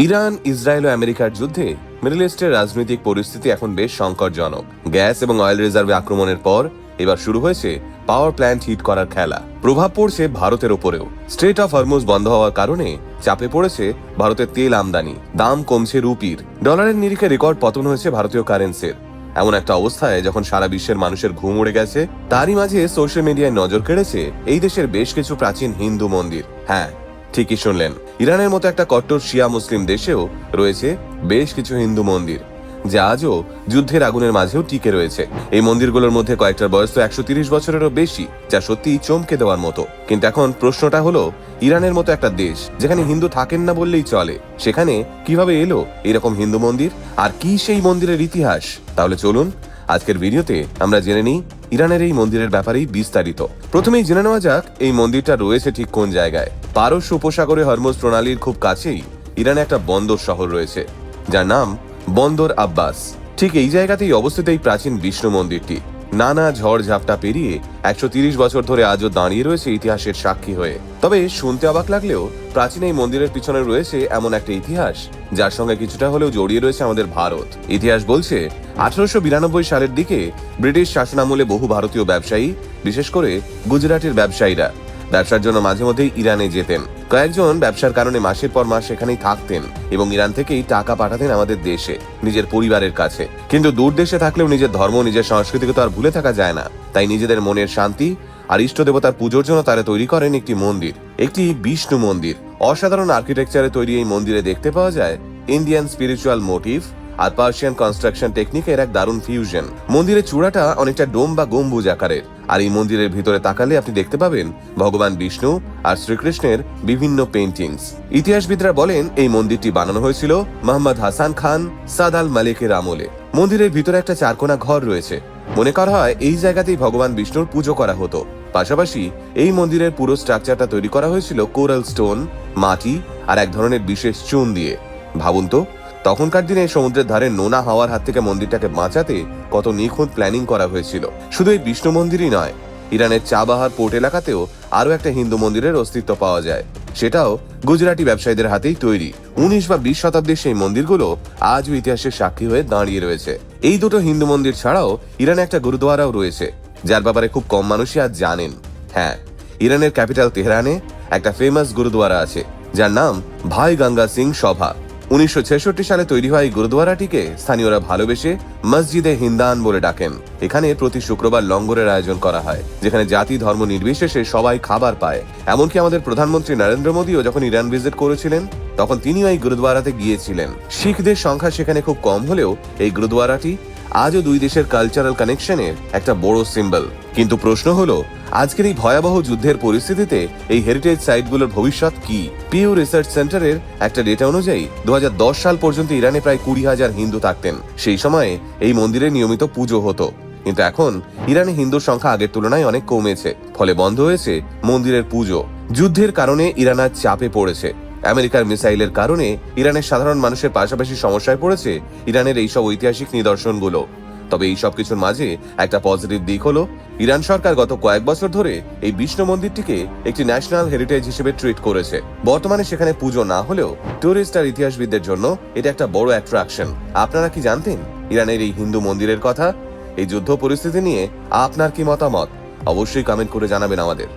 Iran, Israel ও আমেরিকার যুদ্ধে middle ইস্টের রাজনৈতিক পরিস্থিতি এখন বেশ সংকটজনক। গ্যাস এবং অয়েল রিজার্ভে আক্রমণের পর এবার শুরু হয়েছে পাওয়ার প্ল্যান্ট হিট করার খেলা। প্রভাব পড়ছে ভারতের ওপরেও। স্ট্রেট অফ হরমুজ বন্ধ হওয়ার কারণে চাপে পড়েছে ভারতের তেল আমদানি, দাম কমছে রুপির, ডলারের নিরিখে রেকর্ড পতন হয়েছে ভারতীয় কারেন্সির। এমন একটা অবস্থায় যখন সারা বিশ্বের মানুষের ঘুম উড়ে গেছে, তারই মাঝে সোশ্যাল মিডিয়ায় নজর কেড়েছে এই দেশের বেশ কিছু প্রাচীন হিন্দু মন্দির। হ্যাঁ, ঠিকই শুনলেন, ইরানের মতো একটা কট্টর শিয়া মুসলিম দেশেও রয়েছে বেশ কিছু হিন্দু মন্দির, যা আজও যুদ্ধের আগুনের মাঝেও টিকে রয়েছে। এই মন্দিরগুলোর মধ্যে কয়েকটার বয়স তো 130 বছরেরও বেশি, যা সত্যিই চমকে দেওয়ার মতো। কিন্তু এখন প্রশ্নটা হলো, ইরানের মতো একটা দেশ যেখানে হিন্দু থাকেন না বললেই চলে, সেখানে কিভাবে এলো এরকম হিন্দু মন্দির, আর কি সেই মন্দিরের ইতিহাস? তাহলে চলুন আজকের ভিডিওতে আমরা জেনে নিই ইরানের এই মন্দিরের ব্যাপারেই বিস্তারিত। প্রথমেই জেনে নেওয়া যাক এই মন্দিরটা রয়েছে ঠিক কোন জায়গায়। পারস্য উপসাগরে হরমুজ প্রণালীর খুব কাছেই ইরানে একটা বন্দর শহর রয়েছে, যার নাম বন্দর আব্বাস। ঠিক এই জায়গাতেই অবস্থিত এই প্রাচীন বিষ্ণু মন্দিরটি। নানা ঝড় ঝাপটা পেরিয়ে 130 বছর ধরে আজও দাঁড়িয়ে রয়েছে ইতিহাসের সাক্ষী হয়ে। তবে শুনতে অবাক লাগলেও প্রাচীন এই মন্দিরের পিছনে রয়েছে এমন একটা ইতিহাস, যার সঙ্গে কিছুটা হলেও জড়িয়ে রয়েছে আমাদের ভারত। ইতিহাস বলছে 1892 সালের দিকে ব্রিটিশ শাসনামলে বহু ভারতীয় ব্যবসায়ী, বিশেষ করে গুজরাটের ব্যবসায়ীরা ব্যবসার জন্য মাঝে মধ্যেই ইরানে যেতেন। কয়েকজন ব্যবসার কারণে মাসের পর মাস সেখানেই থাকতেন এবং ইরান থেকেই টাকা পাঠাতেন আমাদের দেশে, নিজের পরিবারের কাছে। কিন্তু দূর দেশে থাকলেও নিজের ধর্ম, নিজের সংস্কৃতিকে তো আর ভুলে থাকা যায় না। তাই নিজেদের মনের শান্তি আর ইষ্ট দেবতার পুজোর জন্য তারা তৈরি করেন একটি মন্দির, একটি বিষ্ণু মন্দির। অসাধারণ আর্কিটেকচারে তৈরি এই মন্দিরে দেখতে পাওয়া যায় ইন্ডিয়ান স্পিরিচুয়াল মোটিভ আর পার্সিয়ান কনস্ট্রাকশন টেকনিকের এক দারুণ ফিউশন। মন্দিরের চূড়াটা অনেকটা ডোম বা গম্বুজ আকারের, আর এই মন্দিরের ভিতরে তাকালে আপনি দেখতে পাবেন ভগবান বিষ্ণু আর শ্রীকৃষ্ণের বিভিন্ন পেইন্টিংস। ইতিহাসবিদরা বলেন এই মন্দিরটি বানানো হয়েছিল মোহাম্মদ হাসান খান সাদ আল মালিকের আমলে। মন্দিরের ভিতরে একটা চারকোনা ঘর রয়েছে। মনে করা হয় এই জায়গাতেই ভগবান বিষ্ণুর পুজো করা হতো। পাশাপাশি এই মন্দিরের পুরো স্ট্রাকচারটা তৈরি করা হয়েছিল কোরাল স্টোন, মাটি আর এক ধরনের বিশেষ চুন দিয়ে। ভাবুন তো, তখনকার দিনে সমুদ্রের ধারে নোনা হাওয়ার হাত থেকে মন্দিরটাকে বাঁচাতে কত নিখুঁত প্ল্যানিং করা হয়েছিল। শুধু এই বিষ্ণু মন্দিরই নয়, ইরানের চাবাহার পোর্ট এলাকাতেও আরো একটা হিন্দু মন্দিরের অস্তিত্ব পাওয়া যায়। সেটাও গুজরাটি ব্যবসায়ীদের হাতেই তৈরি। 19 বা 20 শতাব্দীর সেই মন্দিরগুলো আজও ইতিহাসের সাক্ষী হয়ে দাঁড়িয়ে রয়েছে। এই দুটো হিন্দু মন্দির ছাড়াও ইরানে একটা গুরুদ্বারাও রয়েছে, যার ব্যাপারে খুব কম মানুষই আজ জানেন। হ্যাঁ, ইরানের ক্যাপিটাল তেহরানে একটা ফেমাস গুরুদ্বারা আছে, যার নাম ভাই গঙ্গা সিং সভা। 1966 সালে তৈরি হয় এই গুরুদ্বারাটিকে স্থানীয়রা ভালোবেসে মসজিদে হিন্দান বলে ডাকেন। এখানে প্রতি শুক্রবার লঙ্গরের আয়োজন করা হয়, যেখানে জাতি ধর্ম নির্বিশেষে সবাই খাবার পায়। এমনকি আমাদের প্রধানমন্ত্রী নরেন্দ্র মোদীও যখন ইরান ভিজিট করেছিলেন, তখন তিনিও এই গুরুদ্বারাতে গিয়েছিলেন। শিখদের সংখ্যা সেখানে খুব কম হলেও এই গুরুদ্বারাটি আজও দুই দেশের কালচারাল কানেকশনের একটা বড় সিম্বল। কিন্তু প্রশ্ন হলো, আজকের এই ভয়াবহ যুদ্ধের পরিস্থিতিতে এই হেরিটেজ সাইটগুলোর ভবিষ্যৎ কি? পিউ রিসার্চ সেন্টারের একটা ডেটা অনুযায়ী 2010 সাল পর্যন্ত ইরানে প্রায় 20,000 হিন্দু থাকতেন। সেই সময়ে এই মন্দিরে নিয়মিত পুজো হতো। কিন্তু এখন ইরানে হিন্দুর সংখ্যা আগের তুলনায় অনেক কমেছে, ফলে বন্ধ হয়েছে মন্দিরের পুজো। যুদ্ধের কারণে ইরান আজ চাপে পড়েছে। আমেরিকার মিসাইলের কারণে ইরানের সাধারণ মানুষের পাশাপাশি সমস্যায় পড়েছে ইরানের এইসব ঐতিহাসিক নিদর্শনগুলো। তবে এই সব কিছুর মাঝে একটা পজিটিভ দিক হলো, ইরান সরকার গত কয়েক বছর ধরে এই বিষ্ণু মন্দিরটিকে একটি ন্যাশনাল হেরিটেজ হিসেবে ট্রিট করেছে। বর্তমানে সেখানে পুজো না হলেও টুরিস্ট আর ইতিহাসবিদদের জন্য এটা একটা বড় অ্যাট্রাকশন। আপনারা কি জানতেন ইরানের এই হিন্দু মন্দিরের কথা? এই যুদ্ধ পরিস্থিতি নিয়ে আপনার কি মতামত? অবশ্যই কমেন্ট করে জানাবেন আমাদের।